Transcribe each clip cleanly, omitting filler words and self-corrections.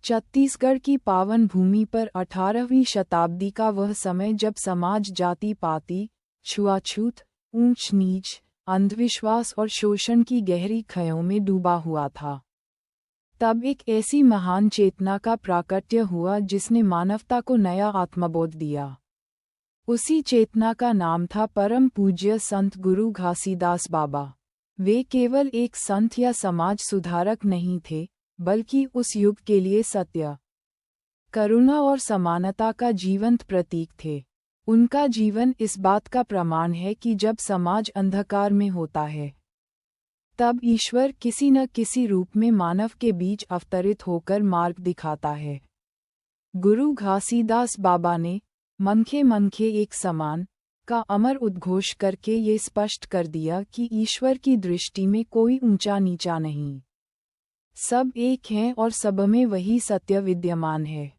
छत्तीसगढ़ की पावन भूमि पर 18वीं शताब्दी का वह समय जब समाज जाति पाति, छुआछूत, ऊंच नीच, अंधविश्वास और शोषण की गहरी खयों में डूबा हुआ था। तब एक ऐसी महान चेतना का प्राकट्य हुआ जिसने मानवता को नया आत्मबोध दिया। उसी चेतना का नाम था परम पूज्य संत गुरु घासीदास बाबा। वे केवल एक संत या समाज सुधारक नहीं थे, बल्कि उस युग के लिए सत्य, करुणा और समानता का जीवंत प्रतीक थे। उनका जीवन इस बात का प्रमाण है कि जब समाज अंधकार में होता है, तब ईश्वर किसी न किसी रूप में मानव के बीच अवतरित होकर मार्ग दिखाता है। गुरु घासीदास बाबा ने मनखे मनखे एक समान का अमर उद्घोष करके ये स्पष्ट कर दिया कि ईश्वर की दृष्टि में कोई ऊंचा नीचा नहीं, सब एक हैं और सब में वही सत्य विद्यमान है।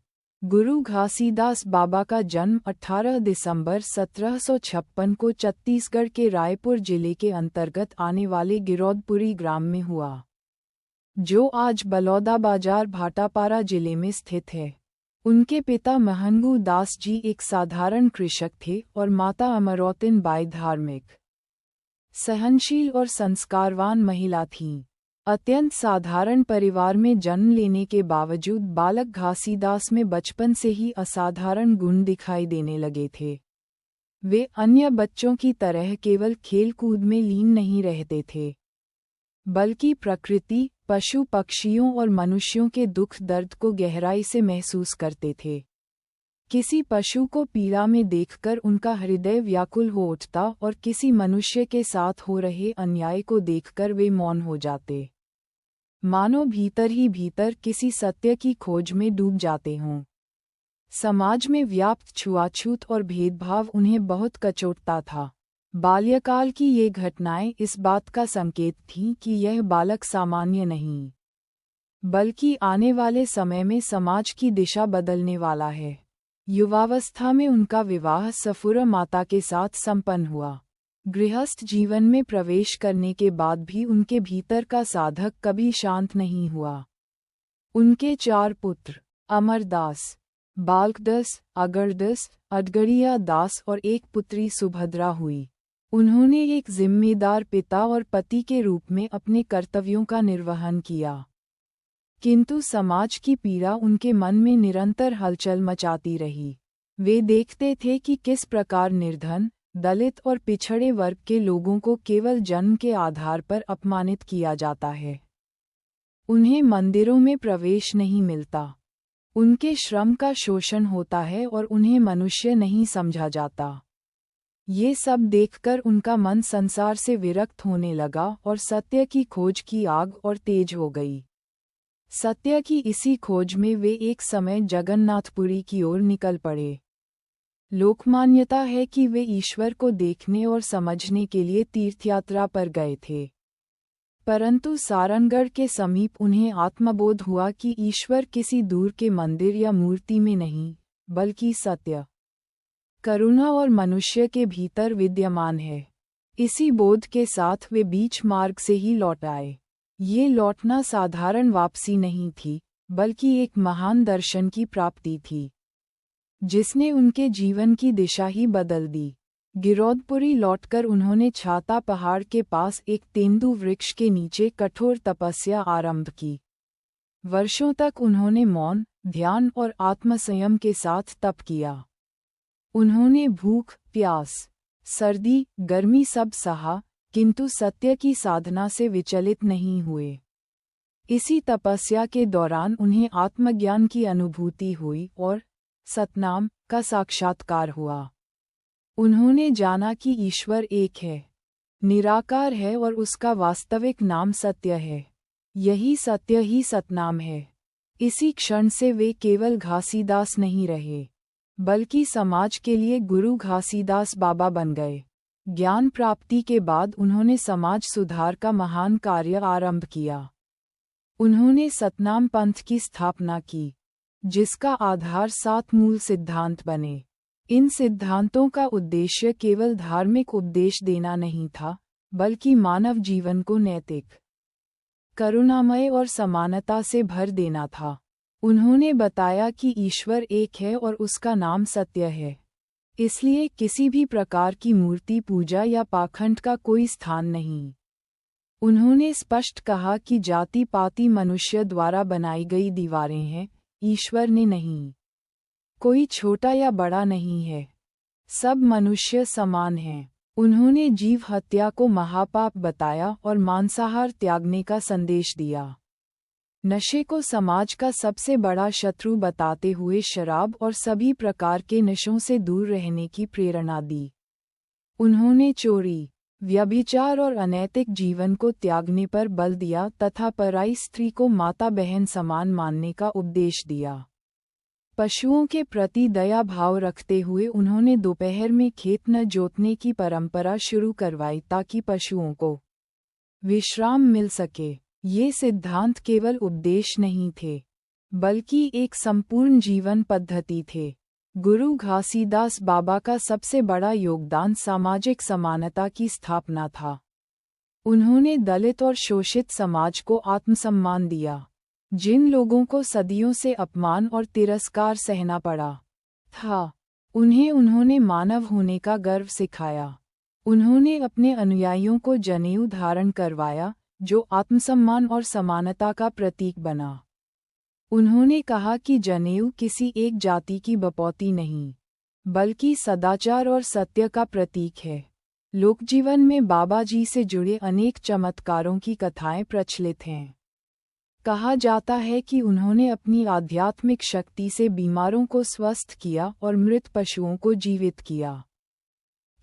गुरु घासीदास बाबा का जन्म 18 दिसंबर 1756 को छत्तीसगढ़ के रायपुर जिले के अंतर्गत आने वाले गिरौदपुरी ग्राम में हुआ, जो आज बलौदाबाजार भाटापारा जिले में स्थित है। उनके पिता महंगू दास जी एक साधारण कृषक थे और माता अमरौतिन बाई धार्मिक, सहनशील और संस्कारवान महिला थीं। अत्यंत साधारण परिवार में जन्म लेने के बावजूद बालक घासीदास में बचपन से ही असाधारण गुण दिखाई देने लगे थे। वे अन्य बच्चों की तरह केवल खेल-कूद में लीन नहीं रहते थे, बल्कि प्रकृति, पशु पक्षियों और मनुष्यों के दुख दर्द को गहराई से महसूस करते थे। किसी पशु को पीड़ा में देखकर उनका हृदय व्याकुल हो उठता और किसी मनुष्य के साथ हो रहे अन्याय को देखकर वे मौन हो जाते, मानो भीतर ही भीतर किसी सत्य की खोज में डूब जाते हों। समाज में व्याप्त छुआछूत और भेदभाव उन्हें बहुत कचोटता था। बाल्यकाल की ये घटनाएं इस बात का संकेत थीं कि यह बालक सामान्य नहीं, बल्कि आने वाले समय में समाज की दिशा बदलने वाला है। युवावस्था में उनका विवाह सफुरा माता के साथ संपन्न हुआ। गृहस्थ जीवन में प्रवेश करने के बाद भी उनके भीतर का साधक कभी शांत नहीं हुआ। उनके 4 पुत्र अमरदास, बालकदास, अगरदास, अडगड़िया दास और एक पुत्री सुभद्रा हुई। उन्होंने एक जिम्मेदार पिता और पति के रूप में अपने कर्तव्यों का निर्वहन किया, किंतु समाज की पीड़ा उनके मन में निरंतर हलचल मचाती रही। वे देखते थे कि किस प्रकार निर्धन, दलित और पिछड़े वर्ग के लोगों को केवल जन्म के आधार पर अपमानित किया जाता है। उन्हें मंदिरों में प्रवेश नहीं मिलता, उनके श्रम का शोषण होता है और उन्हें मनुष्य नहीं समझा जाता। ये सब देखकर उनका मन संसार से विरक्त होने लगा और सत्य की खोज की आग और तेज हो गई। सत्य की इसी खोज में वे एक समय जगन्नाथपुरी की ओर निकल पड़े। लोकमान्यता है कि वे ईश्वर को देखने और समझने के लिए तीर्थयात्रा पर गए थे, परंतु सारंगढ़ के समीप उन्हें आत्मबोध हुआ कि ईश्वर किसी दूर के मंदिर या मूर्ति में नहीं, बल्कि सत्य, करुणा और मनुष्य के भीतर विद्यमान है। इसी बोध के साथ वे बीच मार्ग से ही लौट आए। ये लौटना साधारण वापसी नहीं थी, बल्कि एक महान दर्शन की प्राप्ति थी, जिसने उनके जीवन की दिशा ही बदल दी। गिरौदपुरी लौटकर उन्होंने छाता पहाड़ के पास एक तेंदू वृक्ष के नीचे कठोर तपस्या आरंभ की। वर्षों तक उन्होंने मौन, ध्यान और आत्मसंयम के साथ तप किया। उन्होंने भूख, प्यास, सर्दी, गर्मी सब सहा, किंतु सत्य की साधना से विचलित नहीं हुए। इसी तपस्या के दौरान उन्हें आत्मज्ञान की अनुभूति हुई और सतनाम का साक्षात्कार हुआ। उन्होंने जाना कि ईश्वर एक है, निराकार है और उसका वास्तविक नाम सत्य है। यही सत्य ही सतनाम है। इसी क्षण से वे केवल घासीदास नहीं रहे, बल्कि समाज के लिए गुरु घासीदास बाबा बन गए। ज्ञान प्राप्ति के बाद उन्होंने समाज सुधार का महान कार्य आरंभ किया। उन्होंने सतनाम पंथ की स्थापना की, जिसका आधार 7 मूल सिद्धांत बने। इन सिद्धांतों का उद्देश्य केवल धार्मिक उपदेश देना नहीं था, बल्कि मानव जीवन को नैतिक, करुणामय और समानता से भर देना था। उन्होंने बताया कि ईश्वर एक है और उसका नाम सत्य है, इसलिए किसी भी प्रकार की मूर्ति पूजा या पाखंड का कोई स्थान नहीं। उन्होंने स्पष्ट कहा कि जाति पाति मनुष्य द्वारा बनाई गई दीवारें हैं, ईश्वर ने नहीं। कोई छोटा या बड़ा नहीं है, सब मनुष्य समान हैं। उन्होंने जीव हत्या को महापाप बताया और मांसाहार त्यागने का संदेश दिया। नशे को समाज का सबसे बड़ा शत्रु बताते हुए शराब और सभी प्रकार के नशों से दूर रहने की प्रेरणा दी। उन्होंने चोरी, व्यभिचार और अनैतिक जीवन को त्यागने पर बल दिया तथा पराई स्त्री को माता बहन समान मानने का उपदेश दिया। पशुओं के प्रति दया भाव रखते हुए उन्होंने दोपहर में खेत न जोतने की परंपरा शुरू करवाई ताकि पशुओं को विश्राम मिल सके। ये सिद्धांत केवल उपदेश नहीं थे, बल्कि एक संपूर्ण जीवन पद्धति थे। गुरु घासीदास बाबा का सबसे बड़ा योगदान सामाजिक समानता की स्थापना था। उन्होंने दलित और शोषित समाज को आत्मसम्मान दिया। जिन लोगों को सदियों से अपमान और तिरस्कार सहना पड़ा था, उन्होंने मानव होने का गर्व सिखाया। उन्होंने अपने अनुयायियों को जनेऊ धारण करवाया, जो आत्मसम्मान और समानता का प्रतीक बना। उन्होंने कहा कि जनेऊ किसी एक जाति की बपौती नहीं, बल्कि सदाचार और सत्य का प्रतीक है। लोकजीवन में बाबा जी से जुड़े अनेक चमत्कारों की कथाएं प्रचलित हैं। कहा जाता है कि उन्होंने अपनी आध्यात्मिक शक्ति से बीमारों को स्वस्थ किया और मृत पशुओं को जीवित किया।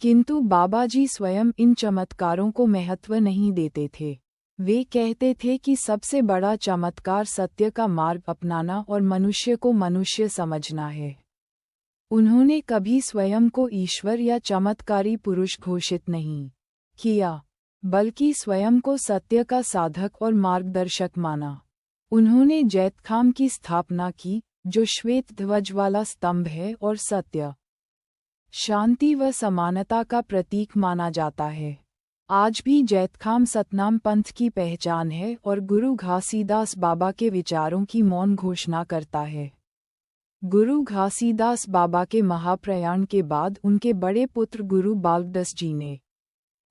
किंतु बाबा जी स्वयं इन चमत्कारों को महत्व नहीं देते थे। वे कहते थे कि सबसे बड़ा चमत्कार सत्य का मार्ग अपनाना और मनुष्य को मनुष्य समझना है। उन्होंने कभी स्वयं को ईश्वर या चमत्कारी पुरुष घोषित नहीं किया, बल्कि स्वयं को सत्य का साधक और मार्गदर्शक माना। उन्होंने जैतखाम की स्थापना की, जो श्वेत ध्वज वाला स्तंभ है और सत्य, शांति व समानता का प्रतीक माना जाता है। आज भी जैतखाम सतनाम पंथ की पहचान है और गुरु घासीदास बाबा के विचारों की मौन घोषणा करता है। गुरु घासीदास बाबा के महाप्रयाण के बाद उनके बड़े पुत्र गुरु बालकदास जी ने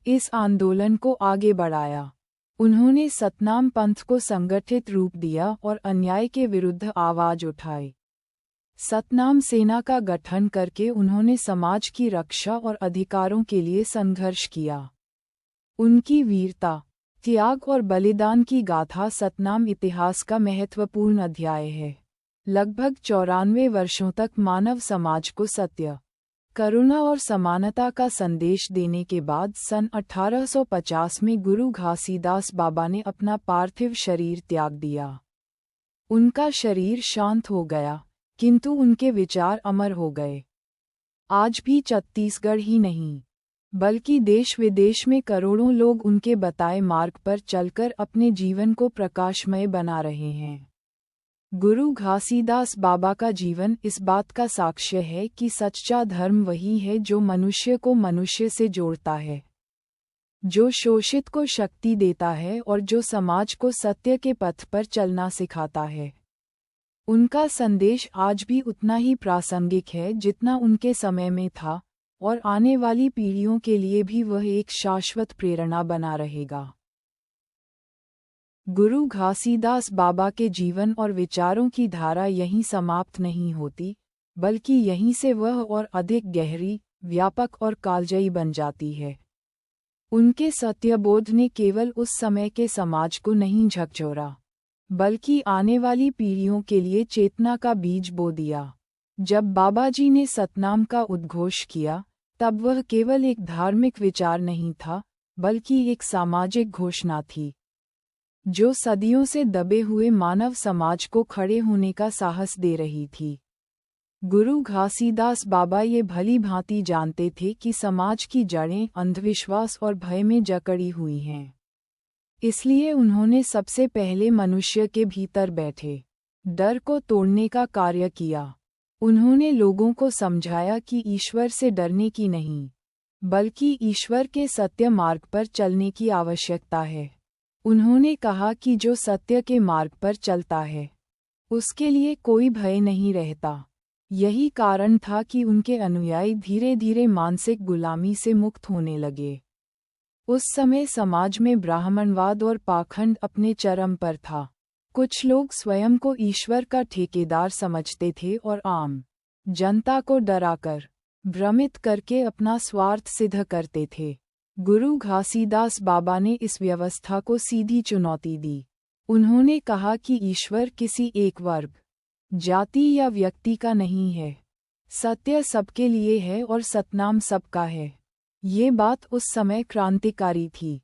इस आंदोलन को आगे बढ़ाया। उन्होंने सतनाम पंथ को संगठित रूप दिया और अन्याय के विरुद्ध आवाज उठाई। सतनाम सेना का गठन करके उन्होंने समाज की रक्षा और अधिकारों के लिए संघर्ष किया। उनकी वीरता, त्याग और बलिदान की गाथा सतनाम इतिहास का महत्वपूर्ण अध्याय है। लगभग 94 वर्षों तक मानव समाज को सत्य, करुणा और समानता का संदेश देने के बाद सन 1850 में गुरु घासीदास बाबा ने अपना पार्थिव शरीर त्याग दिया। उनका शरीर शांत हो गया, किंतु उनके विचार अमर हो गए। आज भी छत्तीसगढ़ ही नहीं, बल्कि देश विदेश में करोड़ों लोग उनके बताए मार्ग पर चलकर अपने जीवन को प्रकाशमय बना रहे हैं। गुरु घासीदास बाबा का जीवन इस बात का साक्ष्य है कि सच्चा धर्म वही है जो मनुष्य को मनुष्य से जोड़ता है, जो शोषित को शक्ति देता है और जो समाज को सत्य के पथ पर चलना सिखाता है। उनका संदेश आज भी उतना ही प्रासंगिक है जितना उनके समय में था, और आने वाली पीढ़ियों के लिए भी वह एक शाश्वत प्रेरणा बना रहेगा। गुरु घासीदास बाबा के जीवन और विचारों की धारा यहीं समाप्त नहीं होती, बल्कि यहीं से वह और अधिक गहरी, व्यापक और कालजयी बन जाती है। उनके सत्यबोध ने केवल उस समय के समाज को नहीं झकझोरा, बल्कि आने वाली पीढ़ियों के लिए चेतना का बीज बो दिया। जब बाबा जी ने सतनाम का उद्घोष किया, तब वह केवल एक धार्मिक विचार नहीं था, बल्कि एक सामाजिक घोषणा थी, जो सदियों से दबे हुए मानव समाज को खड़े होने का साहस दे रही थी। गुरु घासीदास बाबा ये भली भांति जानते थे कि समाज की जड़ें अंधविश्वास और भय में जकड़ी हुई हैं। इसलिए उन्होंने सबसे पहले मनुष्य के भीतर बैठे डर को तोड़ने का कार्य किया। उन्होंने लोगों को समझाया कि ईश्वर से डरने की नहीं, बल्कि ईश्वर के सत्य मार्ग पर चलने की आवश्यकता है। उन्होंने कहा कि जो सत्य के मार्ग पर चलता है, उसके लिए कोई भय नहीं रहता। यही कारण था कि उनके अनुयायी धीरे धीरे मानसिक गुलामी से मुक्त होने लगे। उस समय समाज में ब्राह्मणवाद और पाखंड अपने चरम पर था। कुछ लोग स्वयं को ईश्वर का ठेकेदार समझते थे और आम जनता को डराकर भ्रमित करके अपना स्वार्थ सिद्ध करते थे। गुरु घासीदास बाबा ने इस व्यवस्था को सीधी चुनौती दी। उन्होंने कहा कि ईश्वर किसी एक वर्ग, जाति या व्यक्ति का नहीं है। सत्य सबके लिए है और सतनाम सबका है। ये बात उस समय क्रांतिकारी थी,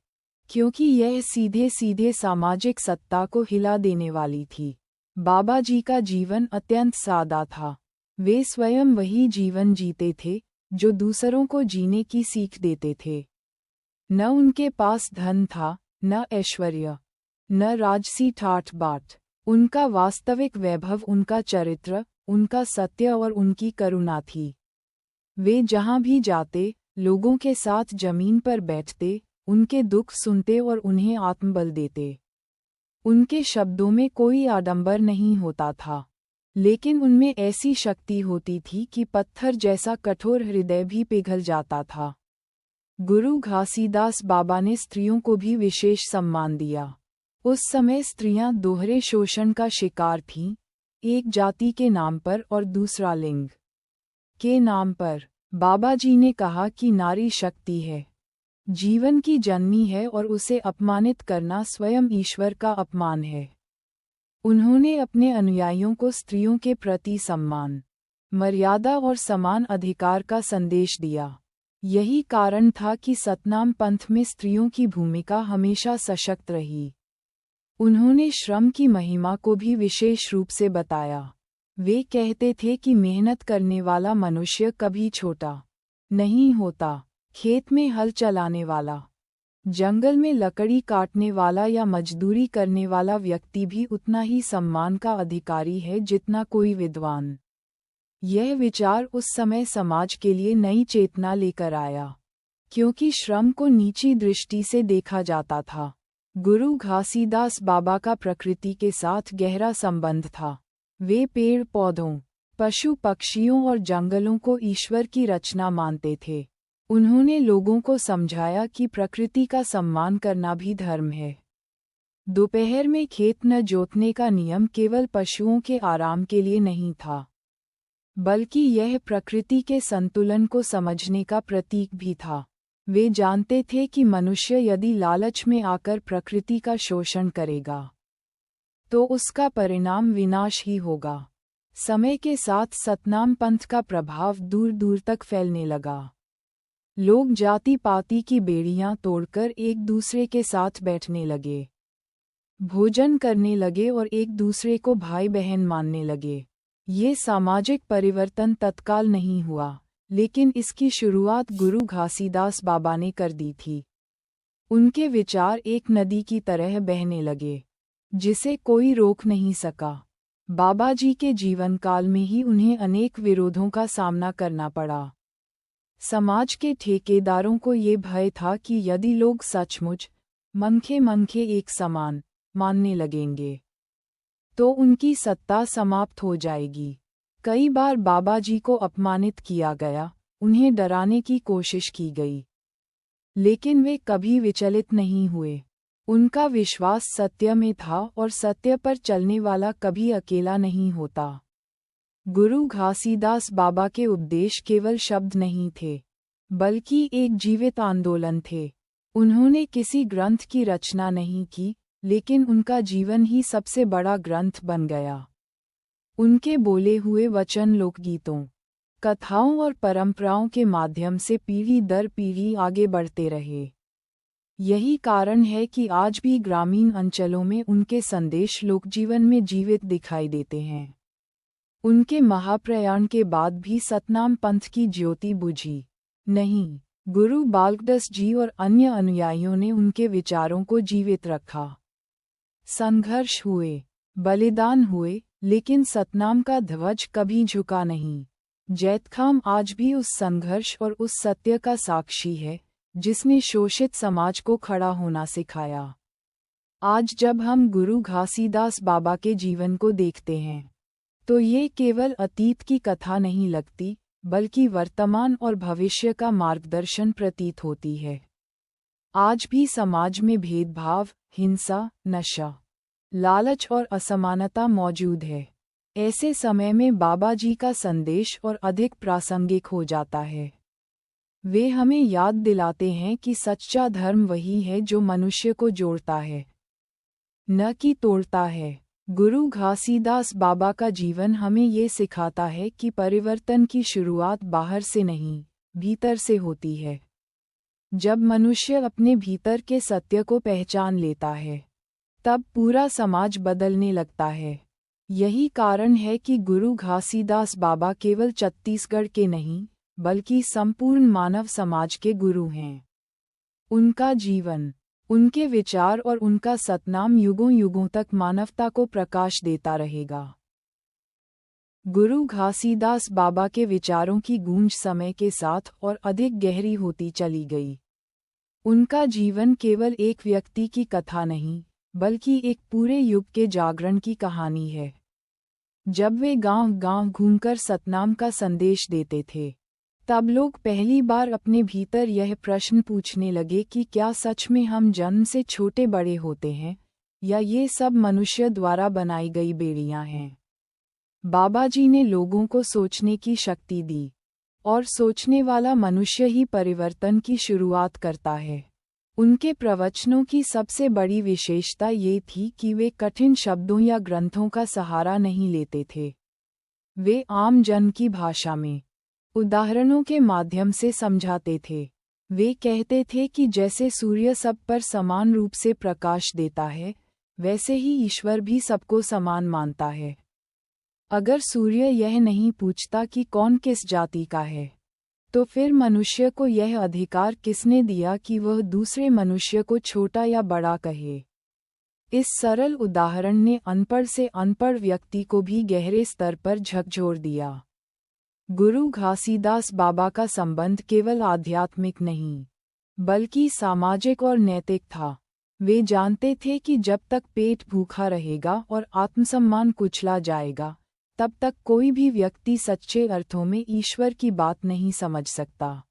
क्योंकि यह सीधे सीधे सामाजिक सत्ता को हिला देने वाली थी। बाबा जी का जीवन अत्यंत सादा था। वे स्वयं वही जीवन जीते थे जो दूसरों को जीने की सीख देते थे। न उनके पास धन था, न ऐश्वर्य, न राजसी ठाठ बाट। उनका वास्तविक वैभव उनका चरित्र, उनका सत्य और उनकी करुणा थी। वे जहाँ भी जाते, लोगों के साथ जमीन पर बैठते, उनके दुख सुनते और उन्हें आत्मबल देते। उनके शब्दों में कोई आडंबर नहीं होता था, लेकिन उनमें ऐसी शक्ति होती थी कि पत्थर जैसा कठोर हृदय भी पिघल जाता था। गुरु घासीदास बाबा ने स्त्रियों को भी विशेष सम्मान दिया। उस समय स्त्रियां दोहरे शोषण का शिकार थीं, एक जाति के नाम पर और दूसरा लिंग के नाम पर। बाबा जी ने कहा कि नारी शक्ति है, जीवन की जन्मी है और उसे अपमानित करना स्वयं ईश्वर का अपमान है। उन्होंने अपने अनुयायियों को स्त्रियों के प्रति सम्मान, मर्यादा और समान अधिकार का संदेश दिया। यही कारण था कि सतनाम पंथ में स्त्रियों की भूमिका हमेशा सशक्त रही। उन्होंने श्रम की महिमा को भी विशेष रूप से बताया। वे कहते थे कि मेहनत करने वाला मनुष्य कभी छोटा नहीं होता। खेत में हल चलाने वाला, जंगल में लकड़ी काटने वाला या मजदूरी करने वाला व्यक्ति भी उतना ही सम्मान का अधिकारी है जितना कोई विद्वान। यह विचार उस समय समाज के लिए नई चेतना लेकर आया, क्योंकि श्रम को नीची दृष्टि से देखा जाता था। गुरु घासीदास बाबा का प्रकृति के साथ गहरा संबंध था। वे पेड़ पौधों, पशु पक्षियों और जंगलों को ईश्वर की रचना मानते थे। उन्होंने लोगों को समझाया कि प्रकृति का सम्मान करना भी धर्म है। दोपहर में खेत न जोतने का नियम केवल पशुओं के आराम के लिए नहीं था, बल्कि यह प्रकृति के संतुलन को समझने का प्रतीक भी था। वे जानते थे कि मनुष्य यदि लालच में आकर प्रकृति का शोषण करेगा, तो उसका परिणाम विनाश ही होगा। समय के साथ सतनाम पंथ का प्रभाव दूर दूर तक फैलने लगा। लोग जाति पाति की बेड़ियां तोड़कर एक दूसरे के साथ बैठने लगे, भोजन करने लगे और एक दूसरे को भाई बहन मानने लगे। ये सामाजिक परिवर्तन तत्काल नहीं हुआ, लेकिन इसकी शुरुआत गुरु घासीदास बाबा ने कर दी थी। उनके विचार एक नदी की तरह बहने लगे, जिसे कोई रोक नहीं सका। बाबा जी के जीवन काल में ही उन्हें अनेक विरोधों का सामना करना पड़ा। समाज के ठेकेदारों को ये भय था कि यदि लोग सचमुच मनखे मनखे एक समान मानने लगेंगे, तो उनकी सत्ता समाप्त हो जाएगी। कई बार बाबा जी को अपमानित किया गया, उन्हें डराने की कोशिश की गई, लेकिन वे कभी विचलित नहीं हुए। उनका विश्वास सत्य में था और सत्य पर चलने वाला कभी अकेला नहीं होता। गुरु घासीदास बाबा के उपदेश केवल शब्द नहीं थे, बल्कि एक जीवित आंदोलन थे। उन्होंने किसी ग्रंथ की रचना नहीं की, लेकिन उनका जीवन ही सबसे बड़ा ग्रंथ बन गया। उनके बोले हुए वचन लोकगीतों, कथाओं और परंपराओं के माध्यम से पीढ़ी दर पीढ़ी आगे बढ़ते रहे। यही कारण है कि आज भी ग्रामीण अंचलों में उनके संदेश लोकजीवन में जीवित दिखाई देते हैं। उनके महाप्रयाण के बाद भी सतनाम पंथ की ज्योति बुझी नहीं। गुरु बालकदास जी और अन्य अनुयायियों ने उनके विचारों को जीवित रखा। संघर्ष हुए, बलिदान हुए, लेकिन सतनाम का ध्वज कभी झुका नहीं। जैतखाम आज भी उस संघर्ष और उस सत्य का साक्षी है, जिसने शोषित समाज को खड़ा होना सिखाया। आज जब हम गुरु घासीदास बाबा के जीवन को देखते हैं तो ये केवल अतीत की कथा नहीं लगती, बल्कि वर्तमान और भविष्य का मार्गदर्शन प्रतीत होती है। आज भी समाज में भेदभाव, हिंसा, नशा, लालच और असमानता मौजूद है। ऐसे समय में बाबा जी का संदेश और अधिक प्रासंगिक हो जाता है। वे हमें याद दिलाते हैं कि सच्चा धर्म वही है जो मनुष्य को जोड़ता है, न कि तोड़ता है। गुरु घासीदास बाबा का जीवन हमें ये सिखाता है कि परिवर्तन की शुरुआत बाहर से नहीं, भीतर से होती है। जब मनुष्य अपने भीतर के सत्य को पहचान लेता है, तब पूरा समाज बदलने लगता है। यही कारण है कि गुरु घासीदास बाबा केवल छत्तीसगढ़ के नहीं, बल्कि संपूर्ण मानव समाज के गुरु हैं। उनका जीवन, उनके विचार और उनका सतनाम युगों युगों तक मानवता को प्रकाश देता रहेगा। गुरु घासीदास बाबा के विचारों की गूंज समय के साथ और अधिक गहरी होती चली गई। उनका जीवन केवल एक व्यक्ति की कथा नहीं, बल्कि एक पूरे युग के जागरण की कहानी है। जब वे गांव-गांव घूमकर सतनाम का संदेश देते थे, तब लोग पहली बार अपने भीतर यह प्रश्न पूछने लगे कि क्या सच में हम जन्म से छोटे बड़े होते हैं, या ये सब मनुष्य द्वारा बनाई गई बेड़ियां हैं। बाबा जी ने लोगों को सोचने की शक्ति दी, और सोचने वाला मनुष्य ही परिवर्तन की शुरुआत करता है। उनके प्रवचनों की सबसे बड़ी विशेषता ये थी कि वे कठिन शब्दों या ग्रंथों का सहारा नहीं लेते थे। वे आम जन की भाषा में, उदाहरणों के माध्यम से समझाते थे। वे कहते थे कि जैसे सूर्य सब पर समान रूप से प्रकाश देता है, वैसे ही ईश्वर भी सबको समान मानता है। अगर सूर्य यह नहीं पूछता कि कौन किस जाति का है, तो फिर मनुष्य को यह अधिकार किसने दिया कि वह दूसरे मनुष्य को छोटा या बड़ा कहे। इस सरल उदाहरण ने अनपढ़ से अनपढ़ व्यक्ति को भी गहरे स्तर पर झकझोर दिया। गुरु घासीदास बाबा का संबंध केवल आध्यात्मिक नहीं, बल्कि सामाजिक और नैतिक था। वे जानते थे कि जब तक पेट भूखा रहेगा और आत्मसम्मान कुचला जाएगा, तब तक कोई भी व्यक्ति सच्चे अर्थों में ईश्वर की बात नहीं समझ सकता।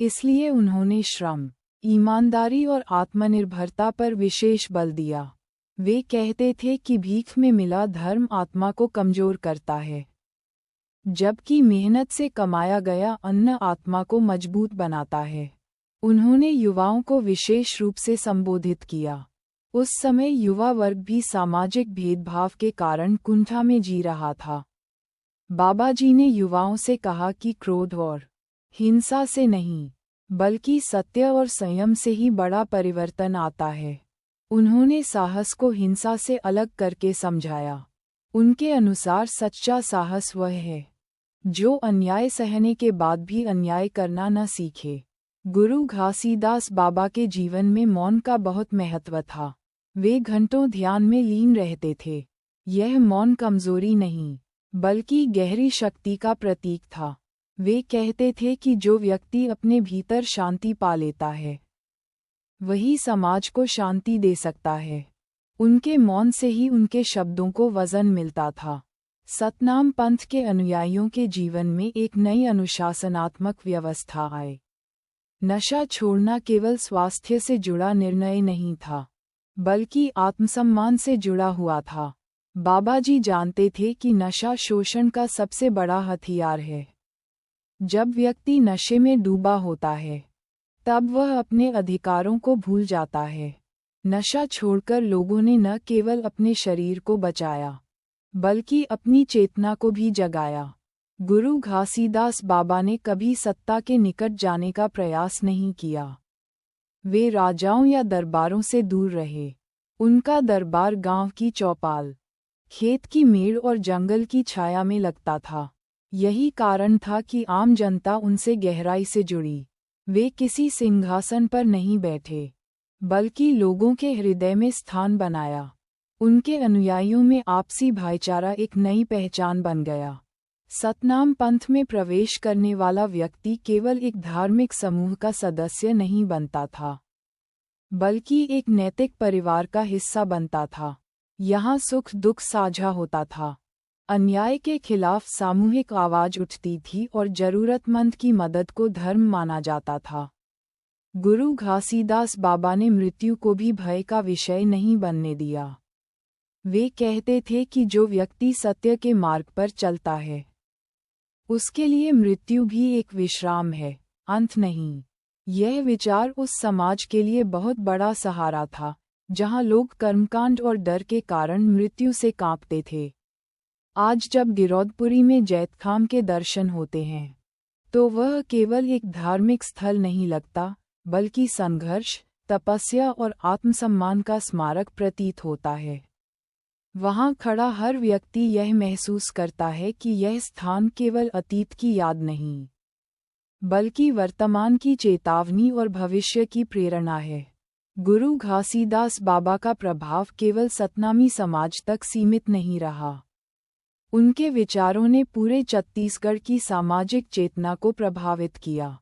इसलिए उन्होंने श्रम, ईमानदारी और आत्मनिर्भरता पर विशेष बल दिया। वे कहते थे कि भीख में मिला धर्म आत्मा को कमजोर करता है, जबकि मेहनत से कमाया गया अन्न आत्मा को मजबूत बनाता है। उन्होंने युवाओं को विशेष रूप से संबोधित किया। उस समय युवा वर्ग भी सामाजिक भेदभाव के कारण कुंठा में जी रहा था। बाबा जी ने युवाओं से कहा कि क्रोध और हिंसा से नहीं, बल्कि सत्य और संयम से ही बड़ा परिवर्तन आता है। उन्होंने साहस को हिंसा से अलग करके समझाया। उनके अनुसार सच्चा साहस वह है जो अन्याय सहने के बाद भी अन्याय करना न सीखे। गुरु घासीदास बाबा के जीवन में मौन का बहुत महत्व था। वे घंटों ध्यान में लीन रहते थे। यह मौन कमजोरी नहीं, बल्कि गहरी शक्ति का प्रतीक था। वे कहते थे कि जो व्यक्ति अपने भीतर शांति पा लेता है, वही समाज को शांति दे सकता है। उनके मौन से ही उनके शब्दों को वजन मिलता था। सतनाम पंथ के अनुयायियों के जीवन में एक नई अनुशासनात्मक व्यवस्था आई। नशा छोड़ना केवल स्वास्थ्य से जुड़ा निर्णय नहीं था, बल्कि आत्मसम्मान से जुड़ा हुआ था। बाबा जी जानते थे कि नशा शोषण का सबसे बड़ा हथियार है। जब व्यक्ति नशे में डूबा होता है, तब वह अपने अधिकारों को भूल जाता है। नशा छोड़कर लोगों ने न केवल अपने शरीर को बचाया, बल्कि अपनी चेतना को भी जगाया। गुरु घासीदास बाबा ने कभी सत्ता के निकट जाने का प्रयास नहीं किया। वे राजाओं या दरबारों से दूर रहे। उनका दरबार गांव की चौपाल, खेत की मेड़ और जंगल की छाया में लगता था। यही कारण था कि आम जनता उनसे गहराई से जुड़ी। वे किसी सिंहासन पर नहीं बैठे, बल्कि लोगों के हृदय में स्थान बनाया। उनके अनुयायियों में आपसी भाईचारा एक नई पहचान बन गया। सतनाम पंथ में प्रवेश करने वाला व्यक्ति केवल एक धार्मिक समूह का सदस्य नहीं बनता था, बल्कि एक नैतिक परिवार का हिस्सा बनता था। यहाँ सुख दुख साझा होता था, अन्याय के खिलाफ सामूहिक आवाज उठती थी और जरूरतमंद की मदद को धर्म माना जाता था। गुरु घासीदास बाबा ने मृत्यु को भी भय का विषय नहीं बनने दिया। वे कहते थे कि जो व्यक्ति सत्य के मार्ग पर चलता है, उसके लिए मृत्यु भी एक विश्राम है, अंत नहीं। यह विचार उस समाज के लिए बहुत बड़ा सहारा था, जहां लोग कर्मकांड और डर के कारण मृत्यु से कांपते थे। आज जब गिरौदपुरी में जैतखाम के दर्शन होते हैं, तो वह केवल एक धार्मिक स्थल नहीं लगता, बल्कि संघर्ष, तपस्या और आत्मसम्मान का स्मारक प्रतीत होता है। वहाँ खड़ा हर व्यक्ति यह महसूस करता है कि यह स्थान केवल अतीत की याद नहीं, बल्कि वर्तमान की चेतावनी और भविष्य की प्रेरणा है। गुरु घासीदास बाबा का प्रभाव केवल सतनामी समाज तक सीमित नहीं रहा। उनके विचारों ने पूरे छत्तीसगढ़ की सामाजिक चेतना को प्रभावित किया।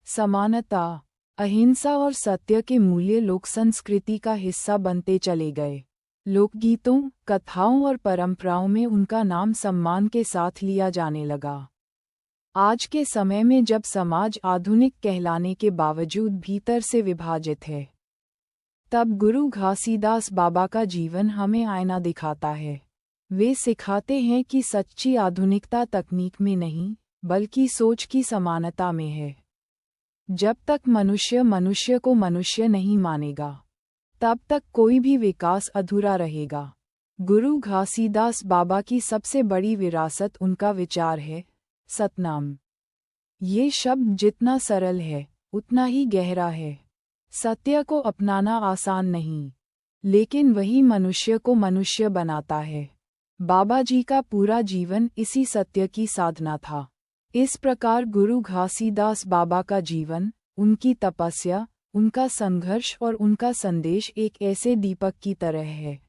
समानता, अहिंसा और सत्य के मूल्य लोक संस्कृति का हिस्सा बनते चले गए। लोकगीतों, कथाओं और परंपराओं में उनका नाम सम्मान के साथ लिया जाने लगा। आज के समय में जब समाज आधुनिक कहलाने के बावजूद भीतर से विभाजित है, तब गुरु घासीदास बाबा का जीवन हमें आईना दिखाता है। वे सिखाते हैं कि सच्ची आधुनिकता तकनीक में नहीं, बल्कि सोच की समानता में है। जब तक मनुष्य मनुष्य को मनुष्य नहीं मानेगा, तब तक कोई भी विकास अधूरा रहेगा। गुरु घासीदास बाबा की सबसे बड़ी विरासत उनका विचार है, सतनाम। ये शब्द जितना सरल है, उतना ही गहरा है। सत्य को अपनाना आसान नहीं, लेकिन वही मनुष्य को मनुष्य बनाता है। बाबा जी का पूरा जीवन इसी सत्य की साधना था। इस प्रकार गुरु घासीदास बाबा का जीवन, उनकी तपस्या, उनका संघर्ष और उनका संदेश एक ऐसे दीपक की तरह है,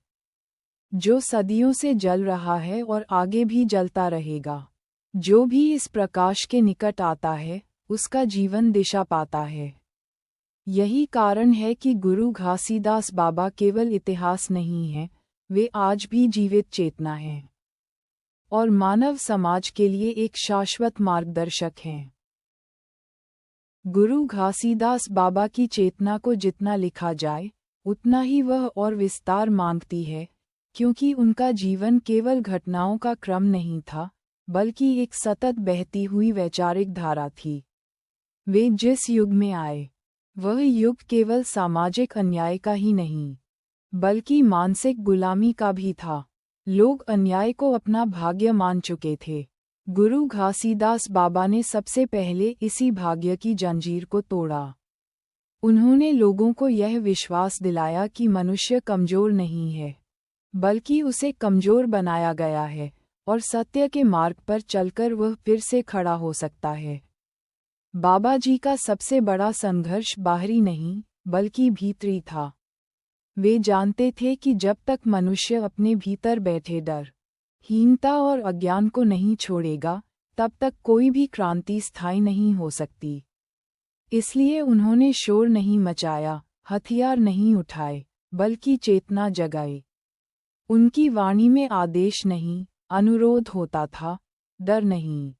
जो सदियों से जल रहा है और आगे भी जलता रहेगा। जो भी इस प्रकाश के निकट आता है, उसका जीवन दिशा पाता है। यही कारण है कि गुरु घासीदास बाबा केवल इतिहास नहीं है, वे आज भी जीवित चेतना हैं और मानव समाज के लिए एक शाश्वत मार्गदर्शक हैं। गुरु घासीदास बाबा की चेतना को जितना लिखा जाए, उतना ही वह और विस्तार मांगती है, क्योंकि उनका जीवन केवल घटनाओं का क्रम नहीं था, बल्कि एक सतत बहती हुई वैचारिक धारा थी। वे जिस युग में आए, वह युग केवल सामाजिक अन्याय का ही नहीं, बल्कि मानसिक गुलामी का भी था। लोग अन्याय को अपना भाग्य मान चुके थे। गुरु घासीदास बाबा ने सबसे पहले इसी भाग्य की जंजीर को तोड़ा। उन्होंने लोगों को यह विश्वास दिलाया कि मनुष्य कमजोर नहीं है, बल्कि उसे कमजोर बनाया गया है और सत्य के मार्ग पर चलकर वह फिर से खड़ा हो सकता है। बाबा जी का सबसे बड़ा संघर्ष बाहरी नहीं, बल्कि भीतरी था। वे जानते थे कि जब तक मनुष्य अपने भीतर बैठे डर, हीनता और अज्ञान को नहीं छोड़ेगा, तब तक कोई भी क्रांति स्थायी नहीं हो सकती। इसलिए उन्होंने शोर नहीं मचाया, हथियार नहीं उठाए, बल्कि चेतना जगाई। उनकी वाणी में आदेश नहीं, अनुरोध होता था, डर नहीं,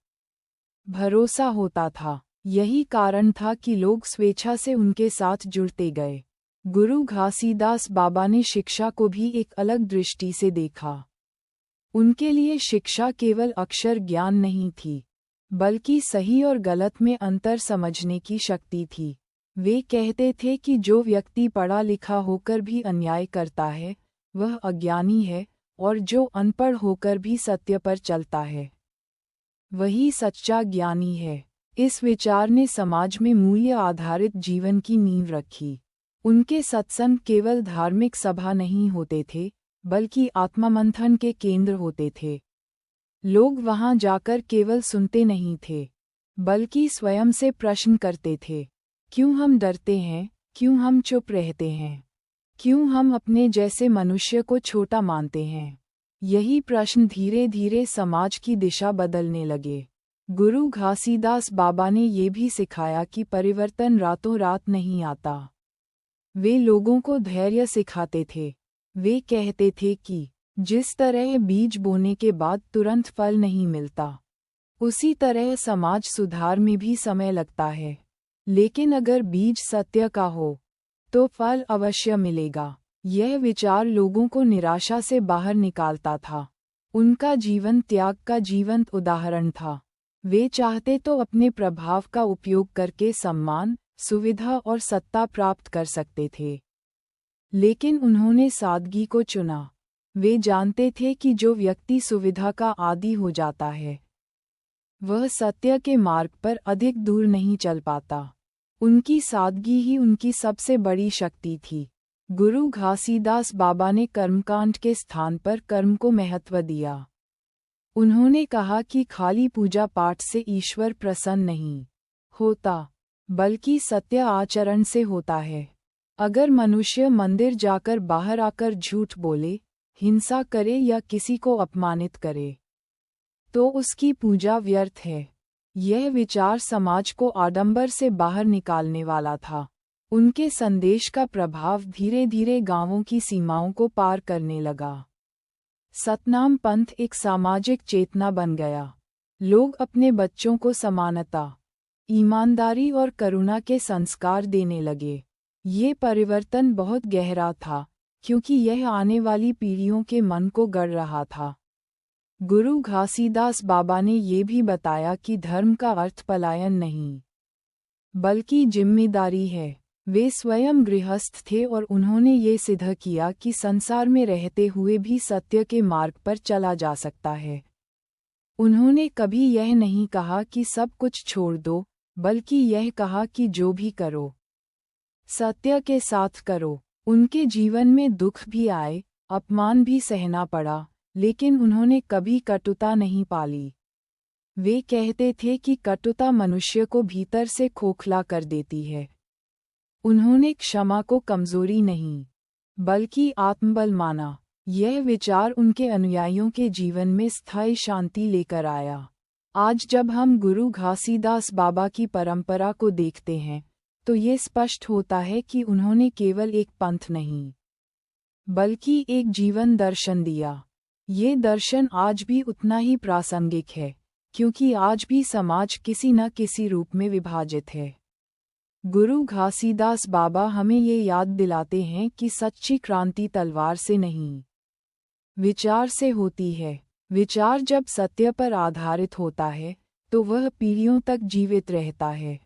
भरोसा होता था। यही कारण था कि लोग स्वेच्छा से उनके साथ जुड़ते गए। गुरु घासीदास बाबा ने शिक्षा को भी एक अलग दृष्टि से देखा। उनके लिए शिक्षा केवल अक्षर ज्ञान नहीं थी, बल्कि सही और गलत में अंतर समझने की शक्ति थी। वे कहते थे कि जो व्यक्ति पढ़ा लिखा होकर भी अन्याय करता है, वह अज्ञानी है, और जो अनपढ़ होकर भी सत्य पर चलता है, वही सच्चा ज्ञानी है। इस विचार ने समाज में मूल्य आधारित जीवन की नींव रखी। उनके सत्संग केवल धार्मिक सभा नहीं होते थे, बल्कि आत्ममंथन के केंद्र होते थे। लोग वहां जाकर केवल सुनते नहीं थे, बल्कि स्वयं से प्रश्न करते थे, क्यों हम डरते हैं, क्यों हम चुप रहते हैं, क्यों हम अपने जैसे मनुष्य को छोटा मानते हैं। यही प्रश्न धीरे धीरे समाज की दिशा बदलने लगे। गुरु घासीदास बाबा ने ये भी सिखाया कि परिवर्तन रातों रात नहीं आता। वे लोगों को धैर्य सिखाते थे। वे कहते थे कि जिस तरह बीज बोने के बाद तुरंत फल नहीं मिलता, उसी तरह समाज सुधार में भी समय लगता है। लेकिन अगर बीज सत्य का हो, तो फल अवश्य मिलेगा। यह विचार लोगों को निराशा से बाहर निकालता था। उनका जीवन त्याग का जीवंत उदाहरण था। वे चाहते तो अपने प्रभाव का उपयोग करके सम्मान, सुविधा और सत्ता प्राप्त कर सकते थे, लेकिन उन्होंने सादगी को चुना। वे जानते थे कि जो व्यक्ति सुविधा का आदी हो जाता है, वह सत्य के मार्ग पर अधिक दूर नहीं चल पाता। उनकी सादगी ही उनकी सबसे बड़ी शक्ति थी। गुरु घासीदास बाबा ने कर्मकांड के स्थान पर कर्म को महत्व दिया। उन्होंने कहा कि खाली पूजा पाठ से ईश्वर प्रसन्न नहीं होता, बल्कि सत्य आचरण से होता है। अगर मनुष्य मंदिर जाकर बाहर आकर झूठ बोले, हिंसा करे या किसी को अपमानित करे, तो उसकी पूजा व्यर्थ है। यह विचार समाज को आडंबर से बाहर निकालने वाला था। उनके संदेश का प्रभाव धीरे धीरे गांवों की सीमाओं को पार करने लगा। सतनाम पंथ एक सामाजिक चेतना बन गया। लोग अपने बच्चों को समानता, ईमानदारी और करुणा के संस्कार देने लगे। ये परिवर्तन बहुत गहरा था, क्योंकि यह आने वाली पीढ़ियों के मन को गढ़ रहा था। गुरु घासीदास बाबा ने ये भी बताया कि धर्म का अर्थ पलायन नहीं, बल्कि जिम्मेदारी है। वे स्वयं गृहस्थ थे और उन्होंने ये सिद्ध किया कि संसार में रहते हुए भी सत्य के मार्ग पर चला जा सकता है। उन्होंने कभी यह नहीं कहा कि सब कुछ छोड़ दो, बल्कि यह कहा कि जो भी करो, सत्य के साथ करो। उनके जीवन में दुख भी आए, अपमान भी सहना पड़ा, लेकिन उन्होंने कभी कटुता नहीं पाली। वे कहते थे कि कटुता मनुष्य को भीतर से खोखला कर देती है। उन्होंने क्षमा को कमजोरी नहीं, बल्कि आत्मबल माना। यह विचार उनके अनुयायियों के जीवन में स्थायी शांति लेकर आया। आज जब हम गुरु घासीदास बाबा की परंपरा को देखते हैं, तो ये स्पष्ट होता है कि उन्होंने केवल एक पंथ नहीं, बल्कि एक जीवन दर्शन दिया। ये दर्शन आज भी उतना ही प्रासंगिक है, क्योंकि आज भी समाज किसी न किसी रूप में विभाजित है। गुरु घासीदास बाबा हमें ये याद दिलाते हैं कि सच्ची क्रांति तलवार से नहीं, विचार से होती है। विचार जब सत्य पर आधारित होता है, तो वह पीढ़ियों तक जीवित रहता है।